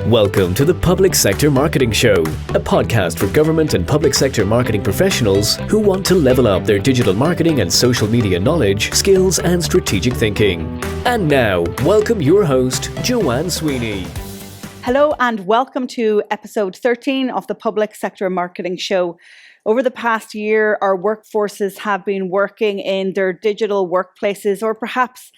Welcome to the Public Sector Marketing Show, a podcast for government and public sector marketing professionals who want to level up their digital marketing and social media knowledge, skills, and strategic thinking. And now, welcome your host, Joanne Sweeney. Hello and welcome to episode 13 of the Public Sector Marketing Show. Over the past year, our workforces have been working in their digital workplaces or perhaps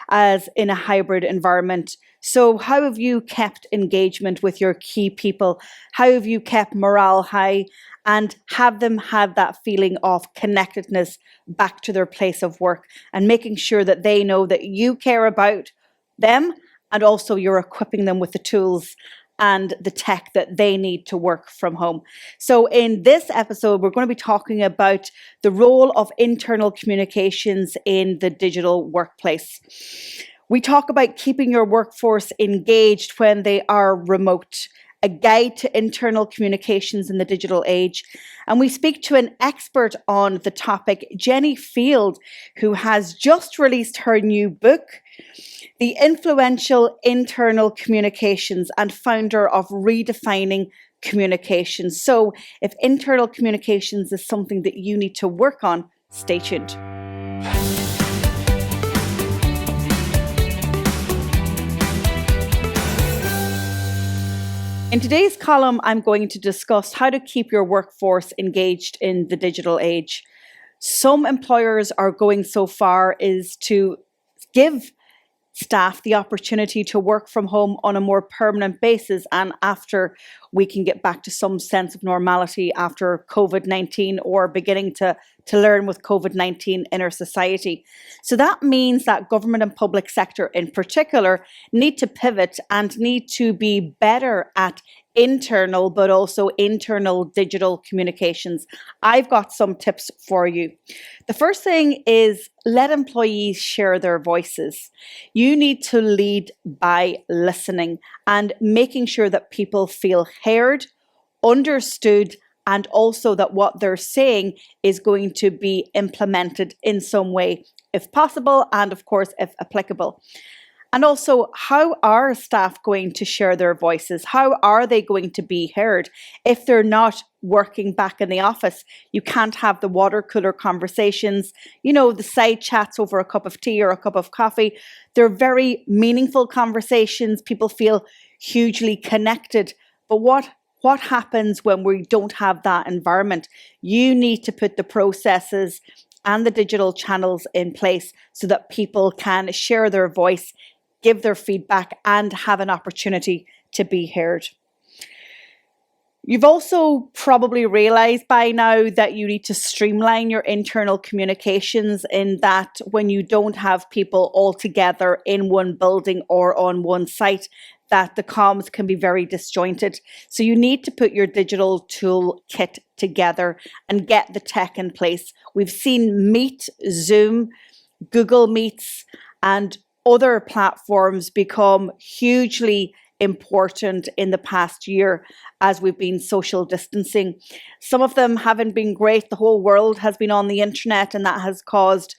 as in a hybrid environment. So how have you kept engagement with your key people? How have you kept morale high and have them have that feeling of connectedness back to their place of work and making sure that they know that you care about them and also you're equipping them with the tools and the tech that they need to work from home. So in this episode, we're going to be talking about the role of internal communications in the digital workplace. We talk about keeping your workforce engaged when they are remote, a guide to internal communications in the digital age. And we speak to an expert on the topic, Jenni Field, who has just released her new book, The Influential Internal Communications, and founder of Redefining Communications. So if internal communications is something that you need to work on, stay tuned. In today's column, I'm going to discuss how to keep your workforce engaged in the digital age. Some employers are going so far as to give staff the opportunity to work from home on a more permanent basis and after we can get back to some sense of normality after COVID-19 or beginning to learn with COVID-19 in our society. So that means that government and public sector in particular need to pivot and need to be better at internal but also internal digital communications. I've got some tips for you. The first thing is let employees share their voices. You need to lead by listening and making sure that people feel heard, understood, and also that what they're saying is going to be implemented in some way, if possible, and of course, if applicable. And also, how are staff going to share their voices? How are they going to be heard? If they're not working back in the office, you can't have the water cooler conversations, the side chats over a cup of tea or a cup of coffee. They're very meaningful conversations. People feel hugely connected. But what happens when we don't have that environment? You need to put the processes and the digital channels in place so that people can share their voice, give their feedback, and have an opportunity to be heard. You've also probably realized by now that you need to streamline your internal communications in that when you don't have people all together in one building or on one site, that the comms can be very disjointed. So you need to put your digital tool kit together and get the tech in place. We've seen Meet, Zoom, Google Meets, and other platforms become hugely important in the past year as we've been social distancing. Some of them haven't been great. The whole world has been on the internet and that has caused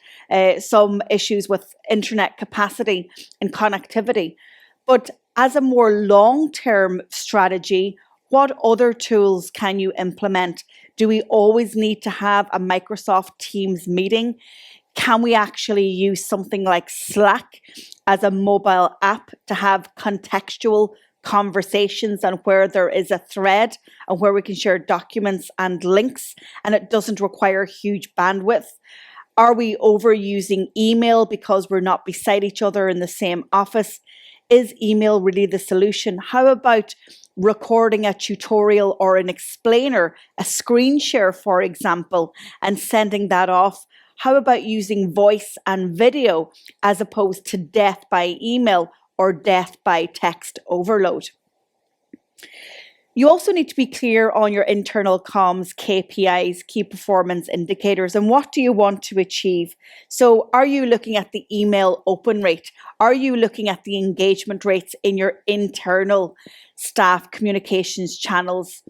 some issues with internet capacity and connectivity. But as a more long-term strategy, what other tools can you implement? Do we always need to have a Microsoft Teams meeting? Can we actually use something like Slack as a mobile app to have contextual conversations and where there is a thread and where we can share documents and links and it doesn't require huge bandwidth? Are we overusing email because we're not beside each other in the same office? Is email really the solution? How about recording a tutorial or an explainer, a screen share, for example, and sending that off? How about using voice and video as opposed to death by email or death by text overload? You also need to be clear on your internal comms KPIs, key performance indicators, and what do you want to achieve? So are you looking at the email open rate? Are you looking at the engagement rates in your internal staff communications channels?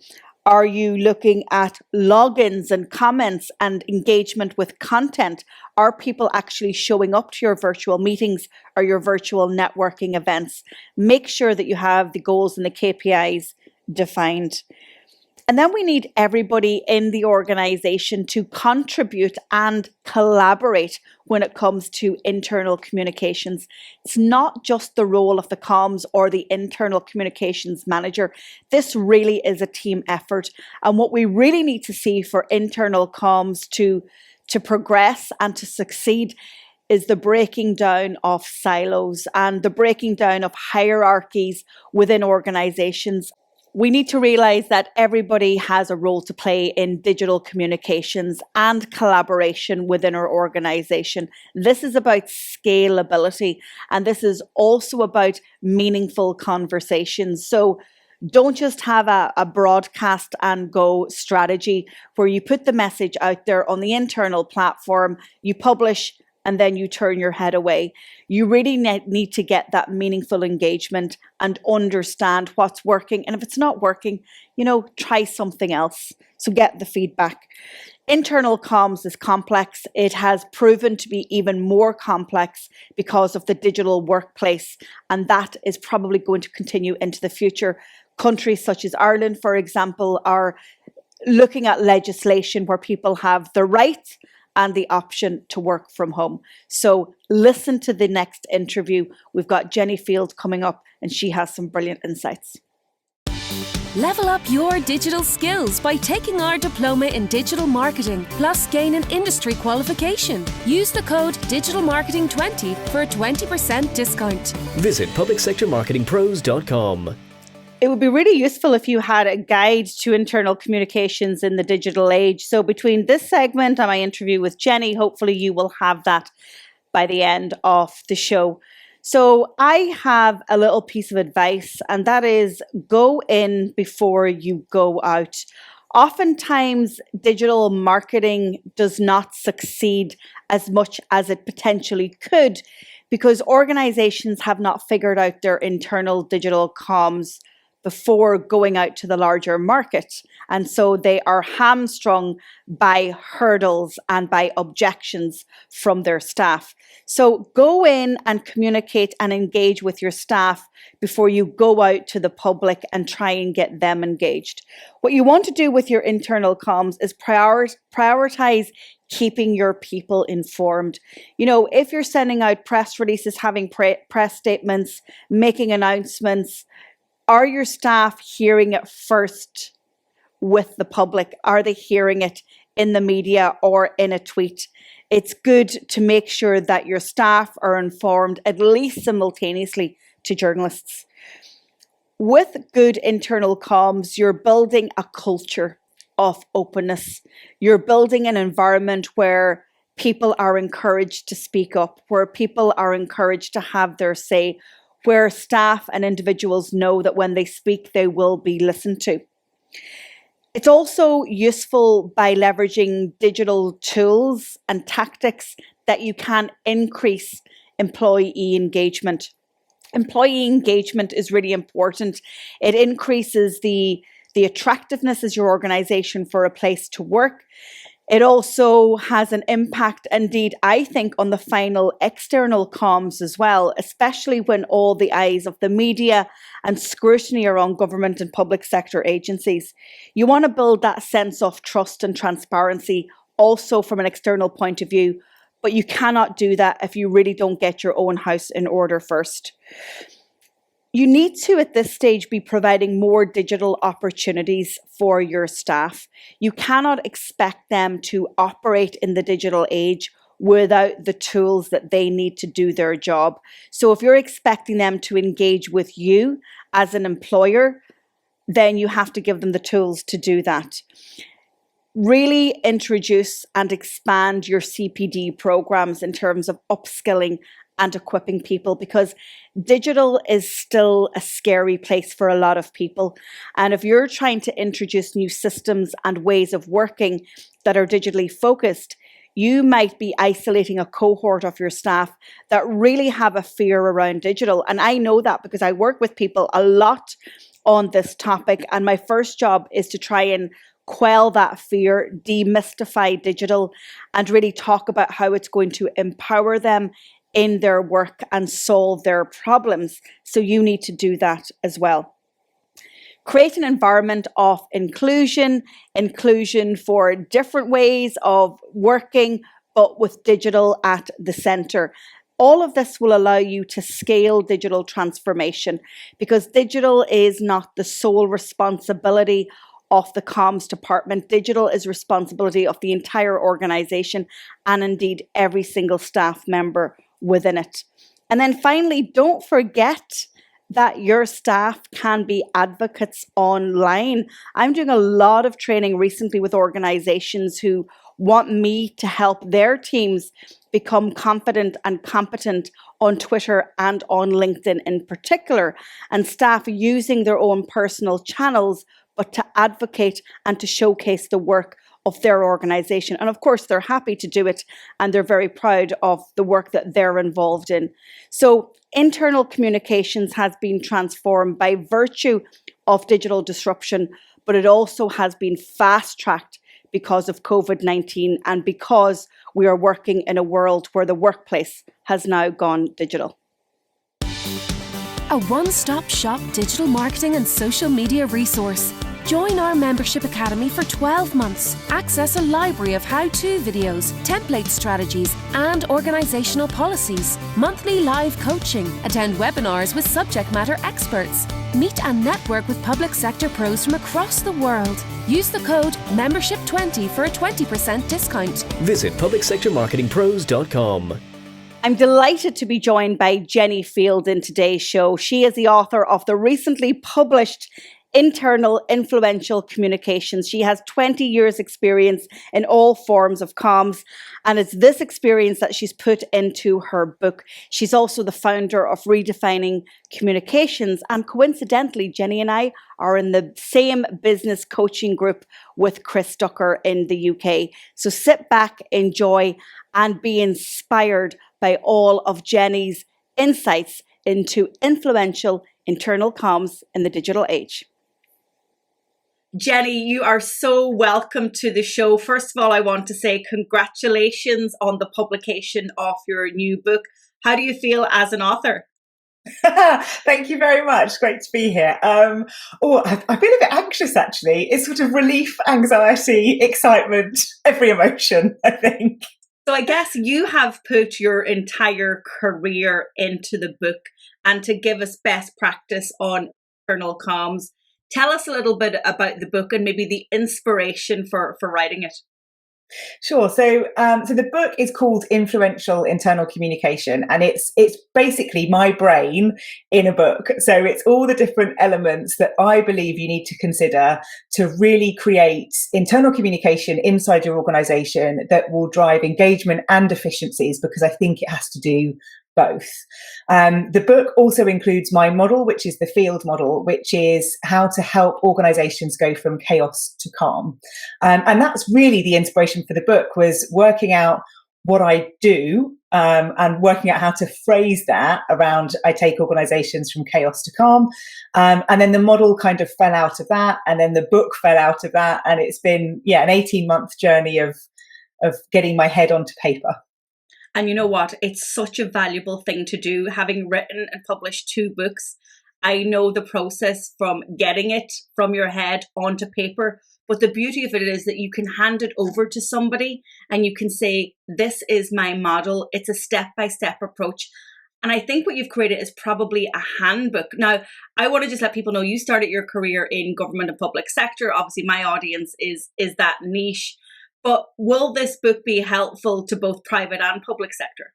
Are you looking at logins and comments and engagement with content? Are people actually showing up to your virtual meetings or your virtual networking events? Make sure that you have the goals and the KPIs defined. And then we need everybody in the organization to contribute and collaborate when it comes to internal communications. It's not just the role of the comms or the internal communications manager. This really is a team effort. And what we really need to see for internal comms to progress and to succeed is the breaking down of silos and the breaking down of hierarchies within organizations. We need to realize that everybody has a role to play in digital communications and collaboration within our organization. This is about scalability, and this is also about meaningful conversations. So don't just have a broadcast and go strategy where you put the message out there on the internal platform, you publish, and then you turn your head away. You really need to get that meaningful engagement and understand what's working. And if it's not working, try something else. So get the feedback. Internal comms is complex. It has proven to be even more complex because of the digital workplace. And that is probably going to continue into the future. Countries such as Ireland, for example, are looking at legislation where people have the right and the option to work from home. So listen to the next interview. We've got Jenni Field coming up, and she has some brilliant insights. Level up your digital skills by taking our diploma in digital marketing, plus gain an industry qualification. Use the code DigitalMarketing20 for a 20% discount. Visit publicsectormarketingpros.com. It would be really useful if you had a guide to internal communications in the digital age. So between this segment and my interview with Jenni, hopefully you will have that by the end of the show. So I have a little piece of advice, and that is go in before you go out. Oftentimes, digital marketing does not succeed as much as it potentially could because organizations have not figured out their internal digital comms before going out to the larger market. And so they are hamstrung by hurdles and by objections from their staff. So go in and communicate and engage with your staff before you go out to the public and try and get them engaged. What you want to do with your internal comms is prioritize keeping your people informed. If you're sending out press releases, having press statements, making announcements, are your staff hearing it first with the public? Are they hearing it in the media or in a tweet? It's good to make sure that your staff are informed at least simultaneously to journalists. With good internal comms, you're building a culture of openness. You're building an environment where people are encouraged to speak up, where people are encouraged to have their say, where staff and individuals know that when they speak, they will be listened to. It's also useful by leveraging digital tools and tactics that you can increase employee engagement. Employee engagement is really important. It increases the attractiveness as your organization for a place to work. It also has an impact, indeed, I think, on the final external comms as well, especially when all the eyes of the media and scrutiny are on government and public sector agencies. You want to build that sense of trust and transparency also from an external point of view, but you cannot do that if you really don't get your own house in order first. You need to, at this stage, be providing more digital opportunities for your staff. You cannot expect them to operate in the digital age without the tools that they need to do their job. So if you're expecting them to engage with you as an employer, then you have to give them the tools to do that. Really introduce and expand your CPD programs in terms of upskilling and equipping people, because digital is still a scary place for a lot of people. And if you're trying to introduce new systems and ways of working that are digitally focused, you might be isolating a cohort of your staff that really have a fear around digital. And I know that because I work with people a lot on this topic. And my first job is to try and quell that fear, demystify digital, and really talk about how it's going to empower them in their work and solve their problems. So you need to do that as well. Create an environment of inclusion for different ways of working, but with digital at the center. All of this will allow you to scale digital transformation, because digital is not the sole responsibility of the comms department. Digital is responsibility of the entire organization and indeed every single staff member within it. And then finally, don't forget that your staff can be advocates online. I'm doing a lot of training recently with organizations who want me to help their teams become confident and competent on Twitter and on LinkedIn in particular, and staff using their own personal channels, but to advocate and to showcase the work of their organization. And of course, they're happy to do it, and they're very proud of the work that they're involved in. So internal communications has been transformed by virtue of digital disruption, but it also has been fast-tracked because of COVID-19 and because we are working in a world where the workplace has now gone digital. A one-stop shop digital marketing and social media resource. Join our membership academy for 12 months. Access a library of how-to videos, template strategies, and organizational policies. Monthly live coaching. Attend webinars with subject matter experts. Meet and network with public sector pros from across the world. Use the code MEMBERSHIP20 for a 20% discount. Visit publicsectormarketingpros.com. I'm delighted to be joined by Jenni Field in today's show. She is the author of the recently published Internal Influential Communications. She has 20 years experience in all forms of comms, and it's this experience that she's put into her book. She's also the founder of Redefining Communications, and coincidentally, Jenni and I are in the same business coaching group with Chris Ducker in the UK. So sit back, enjoy, and be inspired by all of Jenni's insights into influential internal comms in the digital age. Jenni, you are so welcome to the show. First of all, I want to say congratulations on the publication of your new book. How do you feel as an author? Thank you very much. Great to be here. I've been a bit anxious, actually. It's sort of relief, anxiety, excitement, every emotion, I think. So I guess you have put your entire career into the book, and to give us best practice on internal comms. Tell us a little bit about the book and maybe the inspiration for writing it. Sure. So the book is called Influential Internal Communication, and it's basically my brain in a book. So it's all the different elements that I believe you need to consider to really create internal communication inside your organization that will drive engagement and efficiencies, because I think it has to do both. The book also includes my model, which is the Field model, which is how to help organizations go from chaos to calm. And that's really the inspiration for the book, was working out what I do and working out how to phrase that around I take organizations from chaos to calm. And then the model kind of fell out of that. And then the book fell out of that. And it's been, an 18-month journey of getting my head onto paper. And you know what? It's such a valuable thing to do. Having written and published 2 books, I know the process from getting it from your head onto paper. But the beauty of it is that you can hand it over to somebody and you can say, this is my model. It's a step-by-step approach. And I think what you've created is probably a handbook. Now, I want to just let people know you started your career in government and public sector. Obviously, my audience is that niche. But will this book be helpful to both private and public sector?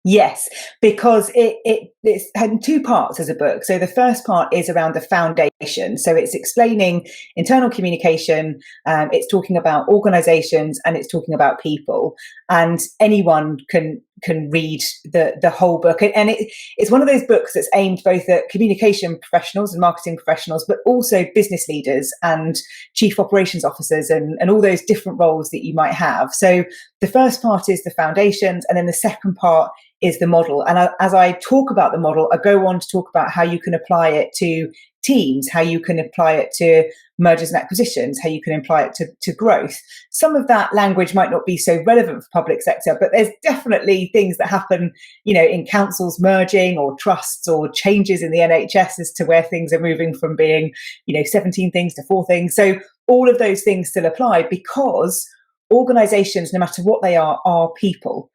Yes, because it's had 2 parts as a book. So the first part is around the foundation. So it's explaining internal communication, it's talking about organizations, and it's talking about people. And anyone can read the whole book. And it's one of those books that's aimed both at communication professionals and marketing professionals, but also business leaders and chief operations officers and all those different roles that you might have. So the first part is the foundations, and then the second part is the model. And as I talk about the model, I go on to talk about how you can apply it to teams, how you can apply it to mergers and acquisitions, how you can apply it to growth. Some of that language might not be so relevant for public sector, but there's definitely things that happen, in councils merging or trusts or changes in the NHS as to where things are moving from being, 17 things to 4 things. So all of those things still apply because organizations, no matter what they are people.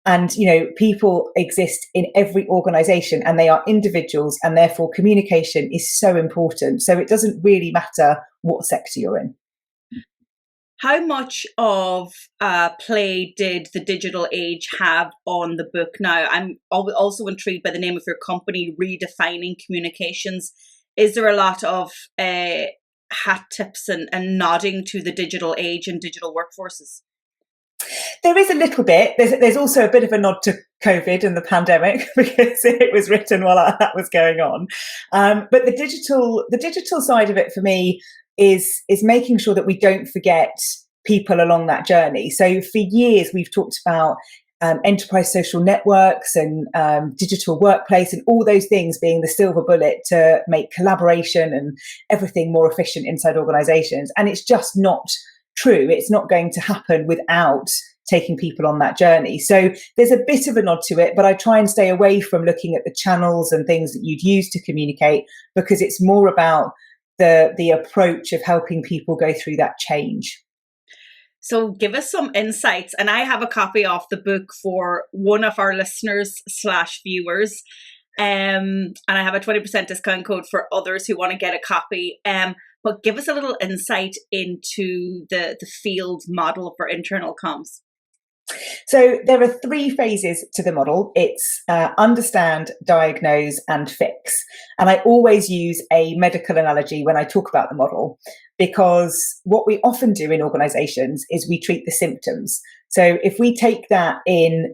And, people exist in every organization and they are individuals, and therefore communication is so important. So it doesn't really matter what sector you're in. How much of play did the digital age have on the book? Now, I'm also intrigued by the name of your company, Redefining Communications. Is there a lot of hat tips and nodding to the digital age and digital workforces? There is a little bit. There's also a bit of a nod to COVID and the pandemic because it was written while that was going on. But the digital side of it for me is making sure that we don't forget people along that journey. So for years we've talked about enterprise social networks and digital workplace and all those things being the silver bullet to make collaboration and everything more efficient inside organizations. And it's just not true. It's not going to happen without taking people on that journey. So there's a bit of a nod to it, but I try and stay away from looking at the channels and things that you'd use to communicate, because it's more about the approach of helping people go through that change. So give us some insights. And I have a copy of the book for one of our listeners / viewers. And I have a 20% discount code for others who want to get a copy. But give us a little insight into the Field model for internal comms. So there are 3 phases to the model. It's understand, diagnose, and fix. And I always use a medical analogy when I talk about the model, because what we often do in organizations is we treat the symptoms. So if we take that in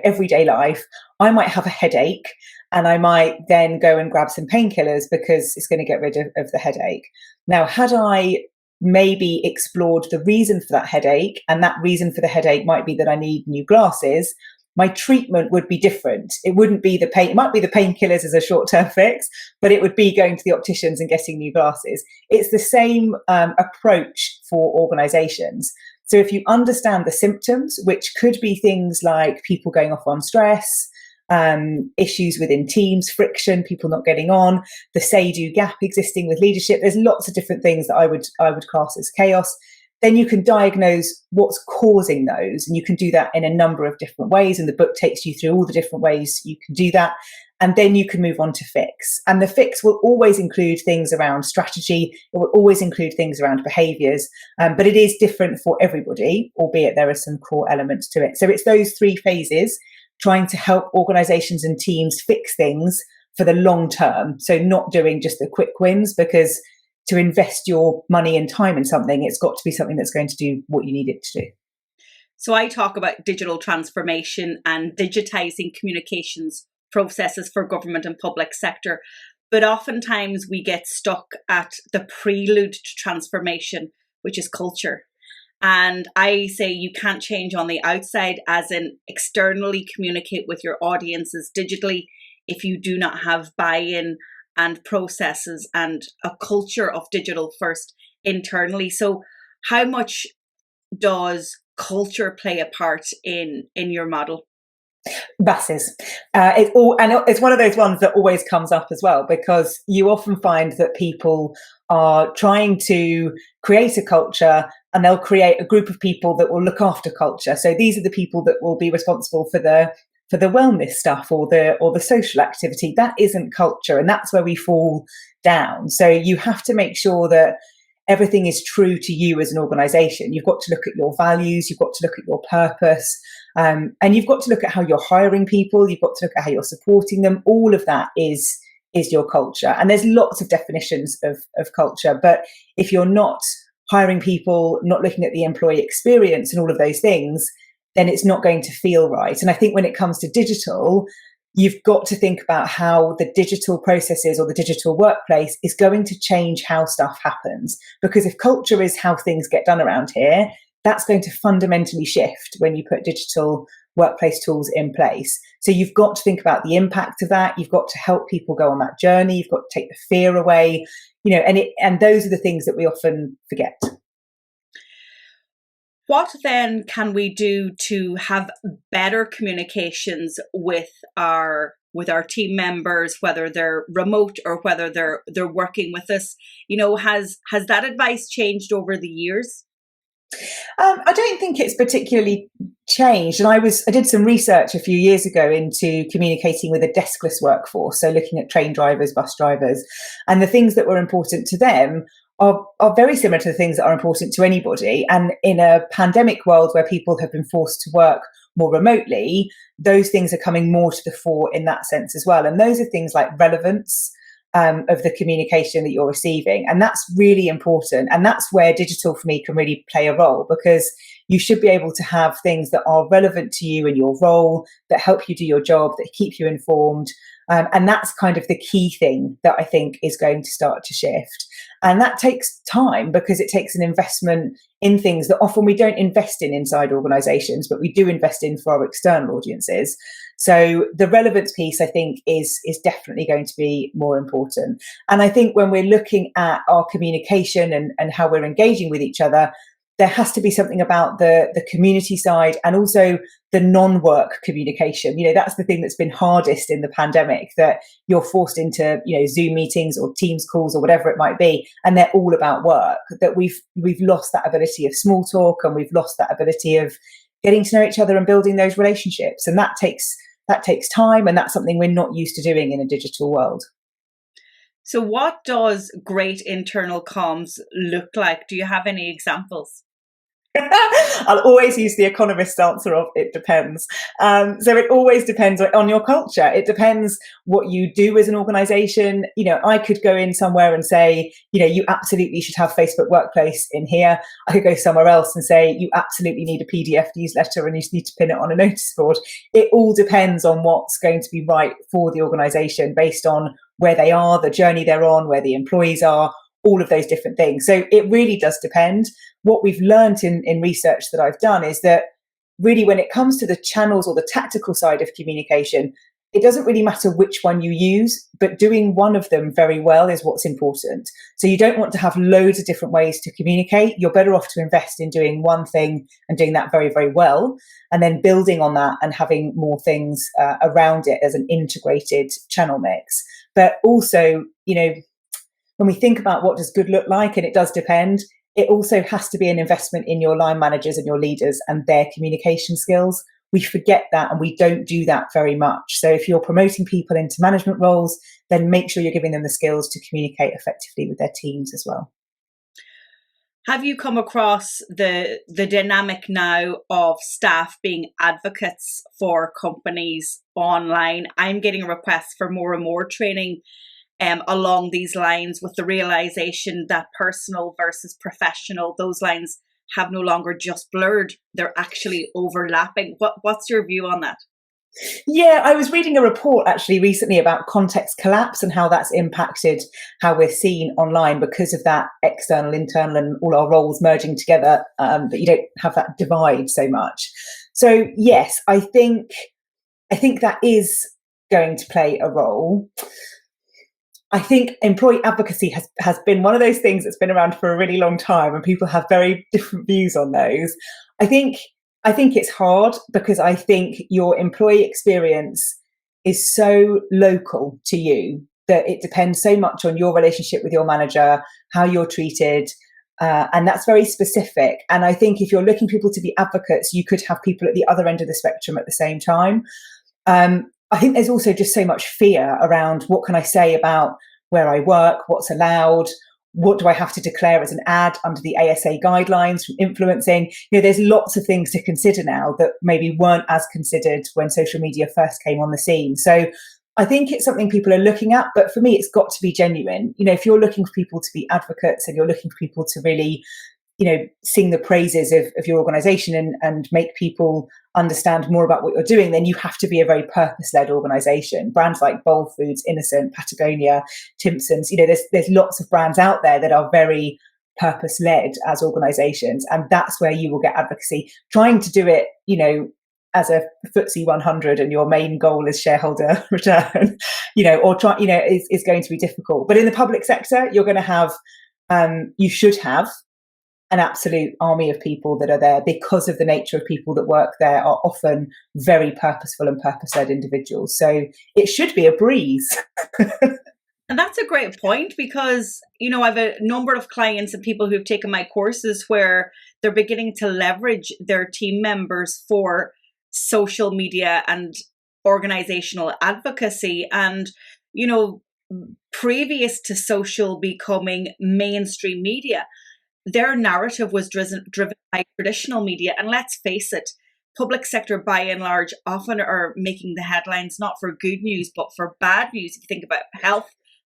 everyday life, I might have a headache and I might then go and grab some painkillers because it's going to get rid of the headache. Now, had I maybe explored the reason for that headache, and that reason for the headache might be that I need new glasses, my treatment would be different. It wouldn't be the pain. It might be the painkillers as a short-term fix, but it would be going to the opticians and getting new glasses. It's the same approach for organizations. So if you understand the symptoms, which could be things like people going off on stress, issues within teams, friction, people not getting on, the say-do gap existing with leadership, there's lots of different things that I would class as chaos. Then you can diagnose what's causing those, and you can do that in a number of different ways, and the book takes you through all the different ways you can do that. And then you can move on to fix. And the fix will always include things around strategy. It will always include things around behaviours, but it is different for everybody, albeit there are some core elements to it. So it's those 3 phases, trying to help organisations and teams fix things for the long term. So not doing just the quick wins, because to invest your money and time in something, it's got to be something that's going to do what you need it to do. So I talk about digital transformation and digitising communications processes for government and public sector, but oftentimes we get stuck at the prelude to transformation, which is culture. And I say you can't change on the outside, as in externally communicate with your audiences digitally, if you do not have buy-in and processes and a culture of digital first internally. So how much does culture play a part in your model? Masses. It's one of those ones that always comes up as well, because you often find that people are trying to create a culture and they'll create a group of people that will look after culture. So these are the people that will be responsible for the wellness stuff or the social activity. That isn't culture, and that's where we fall down. So you have to make sure that everything is true to you as an organization. You've got to look at your values, you've got to look at your purpose, and you've got to look at how you're hiring people, you've got to look at how you're supporting them. All of that is your culture. And there's lots of definitions of culture, but if you're not hiring people, not looking at the employee experience and all of those things, then it's not going to feel right. And I think when it comes to digital, you've got to think about how the digital processes or the digital workplace is going to change how stuff happens. Because if culture is how things get done around here, that's going to fundamentally shift when you put digital workplace tools in place. So you've got to think about the impact of that. You've got to help people go on that journey. You've got to take the fear away, and those are the things that we often forget. What then can we do to have better communications with our team members, whether they're remote or whether they're working with us? Has that advice changed over the years? I don't think it's particularly changed. And I did some research a few years ago into communicating with a deskless workforce. So looking at train drivers, bus drivers, and the things that were important to them are very similar to the things that are important to anybody. And in a pandemic world where people have been forced to work more remotely, those things are coming more to the fore in that sense as well. And those are things like relevance of the communication that you're receiving. And that's really important. And that's where digital for me can really play a role, because you should be able to have things that are relevant to you and your role, that help you do your job, that keep you informed. And that's kind of the key thing that I think is going to start to shift. And that takes time, because it takes an investment in things that often we don't invest in inside organizations, but we do invest in for our external audiences. So the relevance piece, I think, is definitely going to be more important. And I think when we're looking at our communication and how we're engaging with each other, there has to be something about the community side and also the non-work communication. That's the thing that's been hardest in the pandemic, that you're forced into, Zoom meetings or Teams calls or whatever it might be, and they're all about work, that we've lost that ability of small talk, and we've lost that ability of getting to know each other and building those relationships. And that takes time, and that's something we're not used to doing in a digital world. So what does great internal comms look like? Do you have any examples? I'll always use the economist's answer of it depends. So it always depends on your culture. It depends what you do as an organization. I could go in somewhere and say, you absolutely should have Facebook Workplace in here. I could go somewhere else and say, you absolutely need a PDF newsletter and you just need to pin it on a notice board. It all depends on what's going to be right for the organization based on where they are, the journey they're on, where the employees are, all of those different things. So it really does depend. What we've learned in research that I've done is that really when it comes to the channels or the tactical side of communication, it doesn't really matter which one you use, but doing one of them very well is what's important. So you don't want to have loads of different ways to communicate. You're better off to invest in doing one thing and doing that very, very well, and then building on that and having more things around it as an integrated channel mix. But also, when we think about what does good look like, and it does depend, it also has to be an investment in your line managers and your leaders and their communication skills. We forget that, and we don't do that very much. So if you're promoting people into management roles, then make sure you're giving them the skills to communicate effectively with their teams as well. Have you come across the dynamic now of staff being advocates for companies online? I'm getting requests for more and more training along these lines, with the realization that personal versus professional, those lines have no longer just blurred, they're actually overlapping. What's your view on that? Yeah, I was reading a report actually recently about context collapse and how that's impacted how we're seen online because of that external, internal, and all our roles merging together, that you don't have that divide so much. So yes, I think that is going to play a role. I think employee advocacy has been one of those things that's been around for a really long time, and people have very different views on those. I think it's hard because I think your employee experience is so local to you that it depends so much on your relationship with your manager, how you're treated, and that's very specific. And I think if you're looking for people to be advocates, you could have people at the other end of the spectrum at the same time. I think there's also just so much fear around what can I say about where I work, what's allowed, what do I have to declare as an ad under the ASA guidelines from influencing? There's lots of things to consider now that maybe weren't as considered when social media first came on the scene. So I think it's something people are looking at, but for me, it's got to be genuine. If you're looking for people to be advocates and you're looking for people to really, sing the praises of your organization and make people understand more about what you're doing, then you have to be a very purpose-led organization. Brands like Bowl Foods, Innocent, Patagonia, Timpson's, there's lots of brands out there that are very purpose-led as organizations, and that's where you will get advocacy. Trying to do it, as a FTSE 100 and your main goal is shareholder return, or try, is going to be difficult. But in the public sector, you're going to have, you should have an absolute army of people that are there, because of the nature of people that work there are often very purposeful and purpose-led individuals. So it should be a breeze. And that's a great point, because, I have a number of clients and people who've taken my courses where they're beginning to leverage their team members for social media and organizational advocacy. And, previous to social becoming mainstream media, their narrative was driven by traditional media. And let's face it, public sector by and large often are making the headlines not for good news, but for bad news. If you think about health,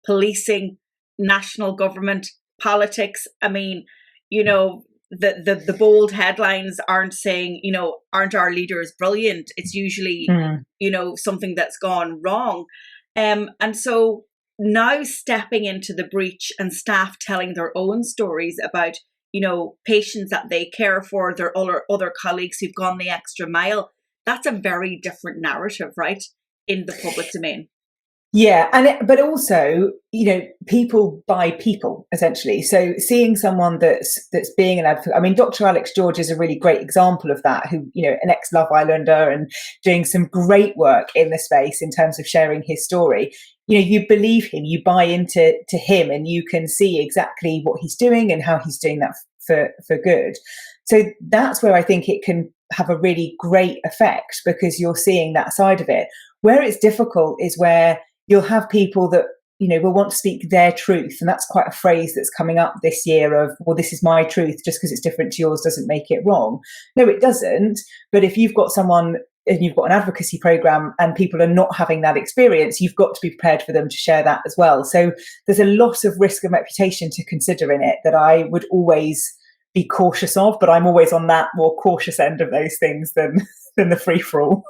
policing, national government, politics, I mean, the bold headlines aren't saying, aren't our leaders brilliant? It's usually, something that's gone wrong. And so now stepping into the breach and staff telling their own stories about, patients that they care for, their other colleagues who've gone the extra mile, that's a very different narrative, right, in the public domain. Yeah, but also, people buy people, essentially. So seeing someone that's being an advocate, I mean, Dr. Alex George is a really great example of that, who, an ex-Love Islander and doing some great work in the space in terms of sharing his story. You believe him, you buy into him, and you can see exactly what he's doing and how he's doing that for good. So that's where I think it can have a really great effect, because you're seeing that side of it. Where it's difficult is where you'll have people that, will want to speak their truth. And that's quite a phrase that's coming up this year of, well, this is my truth, just because it's different to yours doesn't make it wrong. No, it doesn't. But if you've got someone and you've got an advocacy program and people are not having that experience, you've got to be prepared for them to share that as well. So there's a lot of risk and reputation to consider in it that I would always be cautious of, but I'm always on that more cautious end of those things than the free-for-all.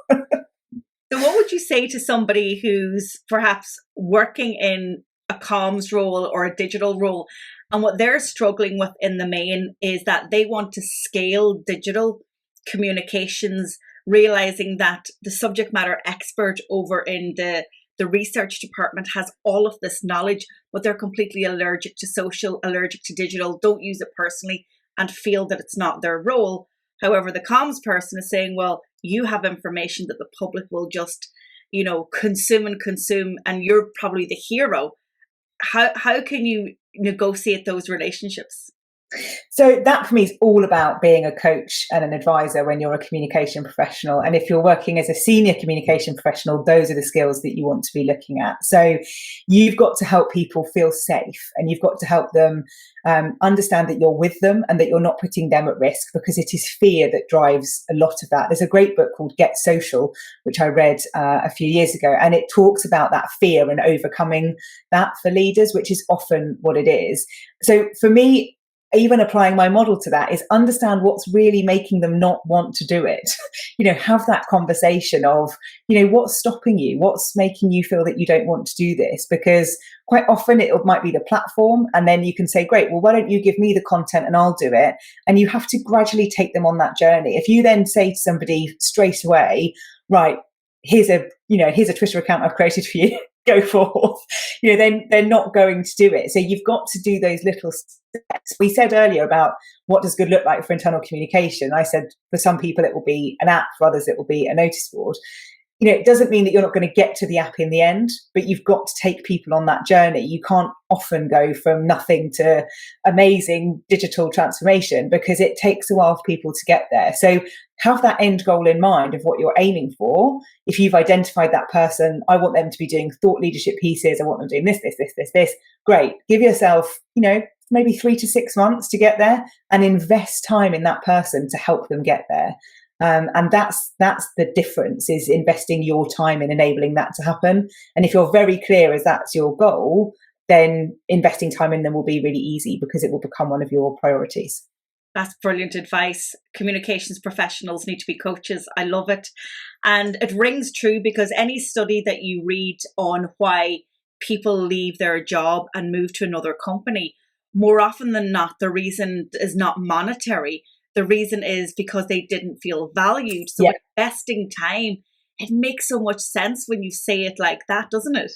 So what would you say to somebody who's perhaps working in a comms role or a digital role, and what they're struggling with in the main is that they want to scale digital communications, realizing that the subject matter expert over in the research department has all of this knowledge, but they're completely allergic to social, allergic to digital, don't use it personally, and feel that it's not their role. However, the comms person is saying, well, you have information that the public will just, consume, and you're probably the hero. How can you negotiate those relationships? So that for me is all about being a coach and an advisor when you're a communication professional. And if you're working as a senior communication professional, those are the skills that you want to be looking at. So you've got to help people feel safe, and you've got to help them understand that you're with them and that you're not putting them at risk, because it is fear that drives a lot of that. There's a great book called Get Social, which I read a few years ago, and it talks about that fear and overcoming that for leaders, which is often what it is. So for me, even applying my model to that is understand what's really making them not want to do it. Have that conversation of, what's stopping you? What's making you feel that you don't want to do this? Because quite often it might be the platform, and then you can say, great, well, why don't you give me the content and I'll do it? And you have to gradually take them on that journey. If you then say to somebody straight away, right, here's a Twitter account I've created for you, go forth, then they're not going to do it. So you've got to do those little steps. We said earlier about what does good look like for internal communication. I said for some people it will be an app, for others it will be a notice board. It doesn't mean that you're not going to get to the app in the end, but you've got to take people on that journey. You can't often go from nothing to amazing digital transformation, because it takes a while for people to get there. So have that end goal in mind of what you're aiming for. If you've identified that person, I want them to be doing thought leadership pieces, I want them doing this, great. Give yourself, maybe 3 to 6 months to get there, and invest time in that person to help them get there. And that's the difference, is investing your time in enabling that to happen. And if you're very clear as that's your goal, then investing time in them will be really easy, because it will become one of your priorities. That's brilliant advice. Communications professionals need to be coaches. I love it. And it rings true, because any study that you read on why people leave their job and move to another company, more often than not, the reason is not monetary. the reason is because they didn't feel valued. So investing time, it makes so much sense when you say it like that, doesn't it?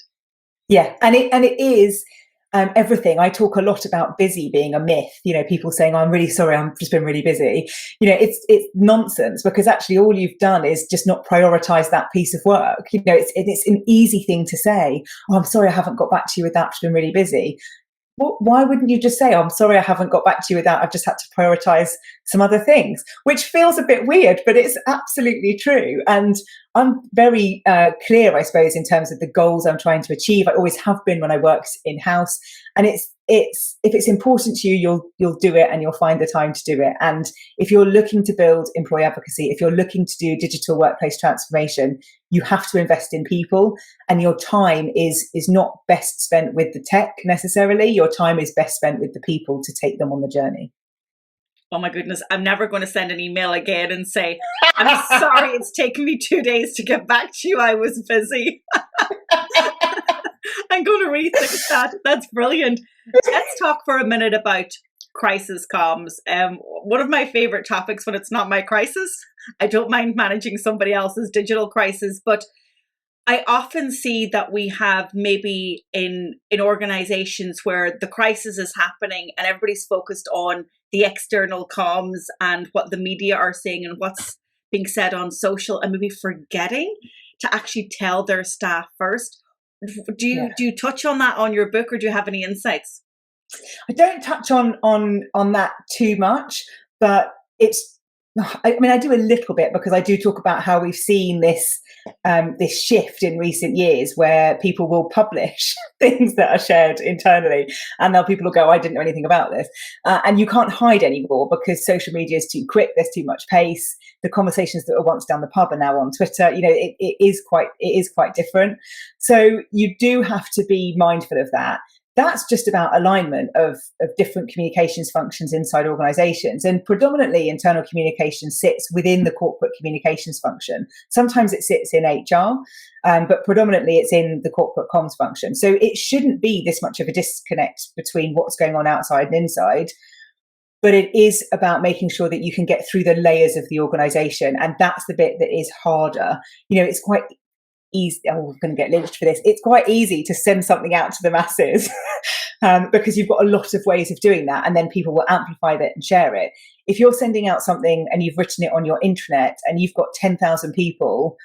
Yeah, and it is everything. I talk a lot about busy being a myth. People saying, "Oh, I'm really sorry, I've just been really busy." It's nonsense, because actually all you've done is just not prioritize that piece of work. It's an easy thing to say, "Oh, I'm sorry, I haven't got back to you with that. I've been really busy." Well, why wouldn't you just say, "Oh, I'm sorry, I haven't got back to you with that. I've just had to prioritize some other things," which feels a bit weird, but it's absolutely true. And I'm very clear, I suppose, in terms of the goals I'm trying to achieve. I always have been when I worked in-house. And it's if it's important to you, you'll do it, and you'll find the time to do it. And if you're looking to build employee advocacy, if you're looking to do digital workplace transformation, you have to invest in people, and your time is not best spent with the tech necessarily. Your time is best spent with the people to take them on the journey. Oh my goodness, I'm never going to send an email again and say, "I'm sorry, it's taken me 2 days to get back to you. I was busy." I'm going to rethink that. That's brilliant. Let's talk for a minute about crisis comms. One of my favorite topics when it's not my crisis. I don't mind managing somebody else's digital crisis, but I often see that we have maybe in organizations where the crisis is happening and everybody's focused on the external comms and what the media are saying and what's being said on social, and maybe forgetting to actually tell their staff first. Do you touch on that on your book, or do you have any insights? I don't touch on that too much, but I do a little bit, because I do talk about how we've seen this shift in recent years where people will publish things that are shared internally, and then people will go, "I didn't know anything about this," and you can't hide anymore because social media is too quick. There's too much pace. The conversations that were once down the pub are now on Twitter. It is quite different. So you do have to be mindful of that. That's just about alignment of different communications functions inside organizations. And predominantly internal communication sits within the corporate communications function. Sometimes it sits in HR, but predominantly it's in the corporate comms function. So it shouldn't be this much of a disconnect between what's going on outside and inside. But it is about making sure that you can get through the layers of the organization. And that's the bit that is harder. It's quite easy. Oh, I'm going to get lynched for this. It's quite easy to send something out to the masses because you've got a lot of ways of doing that, and then people will amplify that and share it. If you're sending out something and you've written it on your intranet and you've got 10,000 people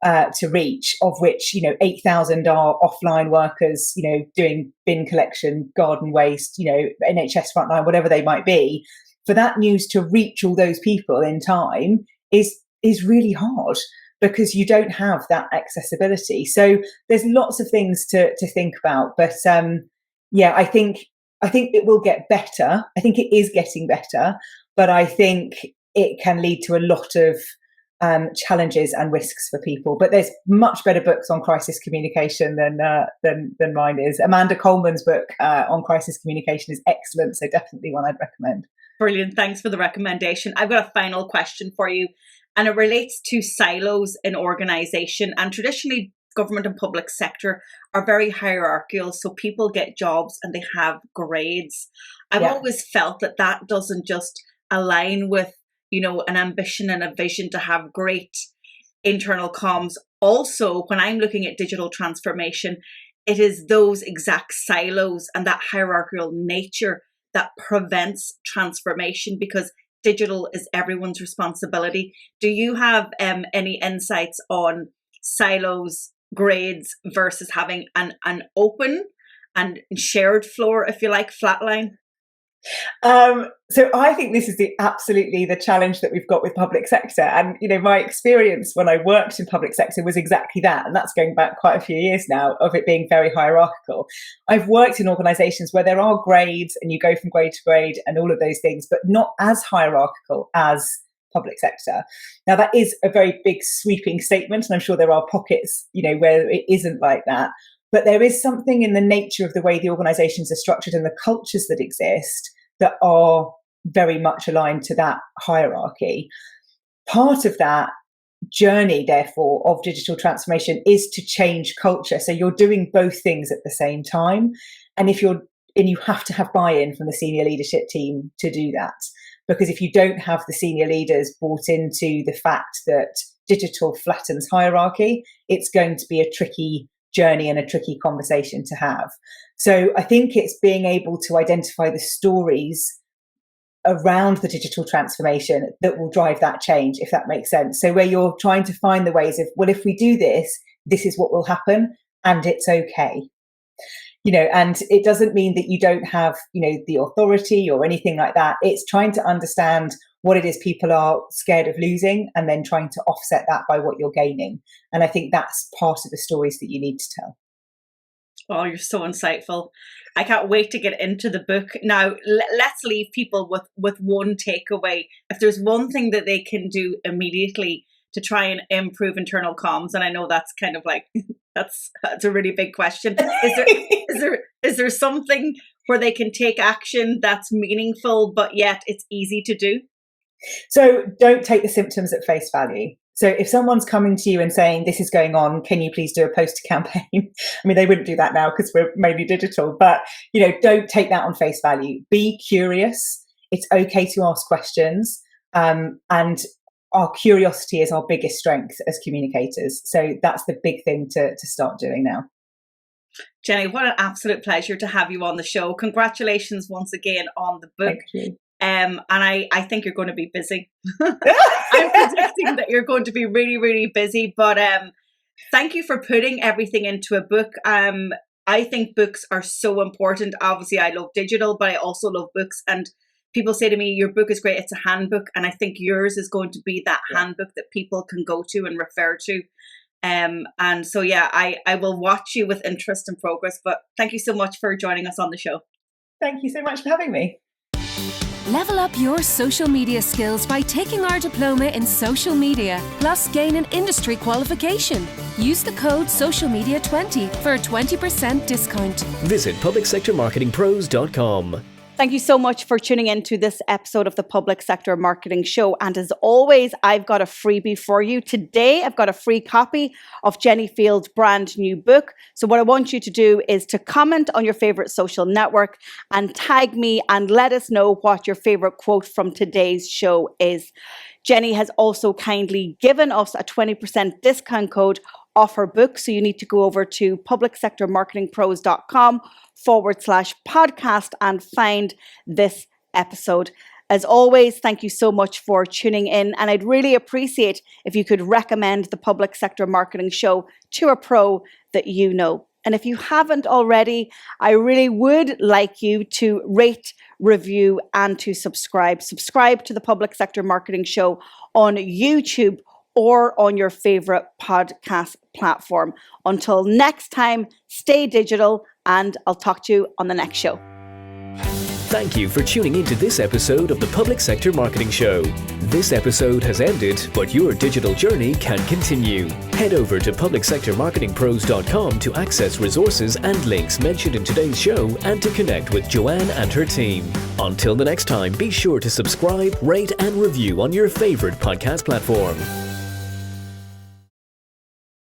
to reach, of which 8,000 are offline workers, doing bin collection, garden waste, NHS frontline, whatever they might be, for that news to reach all those people in time is really hard, because you don't have that accessibility. So there's lots of things to think about. But I think it will get better. I think it is getting better, but I think it can lead to a lot of challenges and risks for people. But there's much better books on crisis communication than mine is. Amanda Coleman's book on crisis communication is excellent, so definitely one I'd recommend. Brilliant. Thanks for the recommendation. I've got a final question for you, and it relates to silos in organisation. And traditionally, government and public sector are very hierarchical. So people get jobs and they have grades. I've always felt that doesn't just align with, an ambition and a vision to have great internal comms. Also, when I'm looking at digital transformation, it is those exact silos and that hierarchical nature that prevents transformation, because digital is everyone's responsibility. Do you have any insights on silos, grades versus having an open and shared floor, if you like, flatline? So I think this is absolutely the challenge that we've got with public sector. And, my experience when I worked in public sector was exactly that. And that's going back quite a few years now, of it being very hierarchical. I've worked in organizations where there are grades and you go from grade to grade and all of those things, but not as hierarchical as public sector. Now, that is a very big sweeping statement. And I'm sure there are pockets, where it isn't like that. But there is something in the nature of the way the organizations are structured and the cultures that exist that are very much aligned to that hierarchy. Part of that journey, therefore, of digital transformation is to change culture. So you're doing both things at the same time. And you have to have buy-in from the senior leadership team to do that. Because if you don't have the senior leaders bought into the fact that digital flattens hierarchy, it's going to be a tricky journey and a tricky conversation to have. So I think it's being able to identify the stories around the digital transformation that will drive that change, if that makes sense. So where you're trying to find the ways of, well, if we do this, this is what will happen, and it's okay. And it doesn't mean that you don't have, the authority or anything like that. It's trying to understand what it is people are scared of losing and then trying to offset that by what you're gaining. And I think that's part of the stories that you need to tell. Oh, you're so insightful. I can't wait to get into the book. Now, let's leave people with one takeaway. If there's one thing that they can do immediately to try and improve internal comms, and I know that's kind of like, that's a really big question. Is there something where they can take action that's meaningful, but yet it's easy to do? So don't take the symptoms at face value. So if someone's coming to you and saying, this is going on, can you please do a poster campaign? I mean, they wouldn't do that now because we're mainly digital, but, don't take that on face value. Be curious. It's okay to ask questions. And our curiosity is our biggest strength as communicators. So that's the big thing to start doing now. Jenni, what an absolute pleasure to have you on the show. Congratulations once again on the book. Thank you. And I think you're going to be busy. I'm predicting that you're going to be really, really busy. But thank you for putting everything into a book. I think books are so important. Obviously, I love digital, but I also love books. And people say to me, your book is great. It's a handbook. And I think yours is going to be that handbook that people can go to and refer to. And so, I will watch you with interest and progress. But thank you so much for joining us on the show. Thank you so much for having me. Level up your social media skills by taking our diploma in social media, plus gain an industry qualification. Use the code SOCIALMEDIA20 for a 20% discount. Visit publicsectormarketingpros.com. Thank you so much for tuning in to this episode of the Public Sector Marketing Show. And as always, I've got a freebie for you. Today, I've got a free copy of Jenni Field's brand new book. So what I want you to do is to comment on your favorite social network and tag me and let us know what your favorite quote from today's show is. Jenni has also kindly given us a 20% discount code off her book. So you need to go over to publicsectormarketingpros.com/podcast and find this episode. As always, thank you so much for tuning in. And I'd really appreciate if you could recommend the Public Sector Marketing Show to a pro that you know. And if you haven't already, I really would like you to rate, review, and to subscribe. Subscribe to the Public Sector Marketing Show on YouTube or on your favorite podcast platform. Until next time, stay digital, and I'll talk to you on the next show. Thank you for tuning into this episode of the Public Sector Marketing Show. This episode has ended, but your digital journey can continue. Head over to publicsectormarketingpros.com to access resources and links mentioned in today's show and to connect with Joanne and her team. Until the next time, be sure to subscribe, rate, and review on your favorite podcast platform.